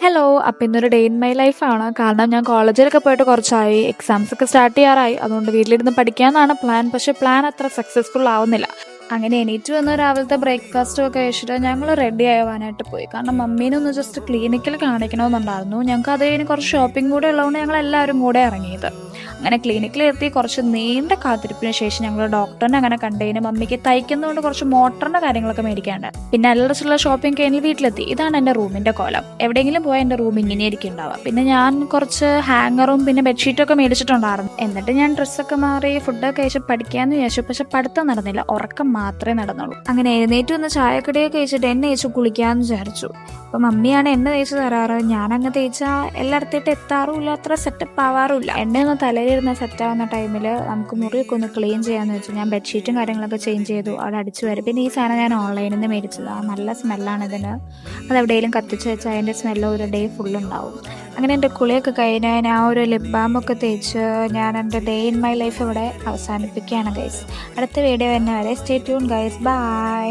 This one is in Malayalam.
ഹലോ. അപ്പോൾ ഇന്നൊരു ഡേ ഇൻ മൈ ലൈഫാണ്. കാരണം ഞാൻ കോളേജിലൊക്കെ പോയിട്ട് കുറച്ചായി. എക്സാംസൊക്കെ സ്റ്റാർട്ട് ചെയ്യാറായി. അതുകൊണ്ട് വീട്ടിലിരുന്ന് പഠിക്കാമെന്നാണ് പ്ലാൻ. പക്ഷേ പ്ലാൻ അത്ര സക്സസ്ഫുൾ ആവുന്നില്ല. അങ്ങനെ എണീറ്റ് വന്ന് രാവിലത്തെ ബ്രേക്ക്ഫാസ്റ്റും ഒക്കെ കഴിച്ചിട്ട് ഞങ്ങൾ റെഡി ആവാനായിട്ട് പോയി. കാരണം മമ്മീനെ ഒന്ന് ജസ്റ്റ് ക്ലിനിക്കിൽ കാണിക്കണമെന്നുണ്ടായിരുന്നു. ഞങ്ങൾക്ക് അത് കഴിഞ്ഞ് കുറച്ച് ഷോപ്പിംഗ് കൂടെ ഉള്ളതുകൊണ്ട് ഞങ്ങൾ എല്ലാവരും കൂടെ ഇറങ്ങിയത്. അങ്ങനെ ക്ലിനിക്കിലെത്തി കുറച്ച് നീണ്ട കാത്തിരിപ്പിന് ശേഷം ഞങ്ങൾ ഡോക്ടറിനെ അങ്ങനെ കണ്ടതിന് മമ്മിക്ക് തയ്ക്കുന്നതുകൊണ്ട് കുറച്ച് മോട്ടറിൻ്റെ കാര്യങ്ങളൊക്കെ മേടിക്കാണ്ട്. പിന്നെ അല്ലറച്ചുള്ള ഷോപ്പിംഗ് കഴിഞ്ഞ് വീട്ടിലെത്തി. ഇതാണ് എൻ്റെ റൂമിൻ്റെ കോലം. എവിടെയെങ്കിലും പോയാൽ എൻ്റെ റൂം ഇങ്ങനെയായിരിക്കും ഉണ്ടാവുക. പിന്നെ ഞാൻ കുറച്ച് ഹാങ്ങറും പിന്നെ ബെഡ്ഷീറ്റൊക്കെ മേടിച്ചിട്ടുണ്ടായിരുന്നു. എന്നിട്ട് ഞാൻ ഡ്രസ്സൊക്കെ മാറി ഫുഡൊക്കെ കഴിച്ച് പഠിക്കാമെന്ന് വിചാരിച്ചു. പക്ഷെ പഠിത്തം നടന്നില്ല, ഉറക്കം മാത്രമേ നടന്നുള്ളൂ. അങ്ങനെ എഴുന്നേറ്റ് വന്ന് ചായക്കടിയൊക്കെ കഴിച്ചിട്ട് എണ്ണ തേച്ച് കുളിക്കാമെന്ന് വിചാരിച്ചു. അപ്പോൾ മമ്മിയാണ് എണ്ണ തേച്ച് തരാറ്. ഞാനങ്ങ് തേച്ചാൽ എല്ലായിടത്തേട്ട് എത്താറുമില്ല, അത്ര സെറ്റപ്പ് ആവാറുമില്ല. എണ്ണയൊന്ന് തലയിലിരുന്ന് സെറ്റാവുന്ന ടൈമിൽ നമുക്ക് മുറിയൊക്കെ ഒന്ന് ക്ലീൻ ചെയ്യാമെന്ന് വെച്ചു. ഞാൻ ബെഡ്ഷീറ്റും കാര്യങ്ങളൊക്കെ ചേഞ്ച് ചെയ്തു, അവിടെ അടിച്ചു വരും. പിന്നെ ഈ സാധനം ഞാൻ ഓൺലൈനിൽ നിന്ന് മേടിച്ചതാണ്. നല്ല സ്മെല്ലാണ് ഇതിന്. അത് എവിടെയെങ്കിലും കത്തിച്ച് വെച്ചാൽ അതിൻ്റെ സ്മെല്ല് ഒരു ഡേ ഫുള്ളുണ്ടാവും. അങ്ങനെ എൻ്റെ കുളിയൊക്കെ കഴിഞ്ഞ് ഞാൻ ഒരു ലിപ് ബാമൊക്കെ തേച്ച് ഞാൻ എൻ്റെ ഡേ ഇൻ മൈ ലൈഫ് ഇവിടെ അവസാനിപ്പിക്കുകയാണ് ഗൈസ്. അടുത്ത വീഡിയോ തന്നെ വരെ സ്റ്റേ ട്യൂൺ ഗൈസ്. ബൈ.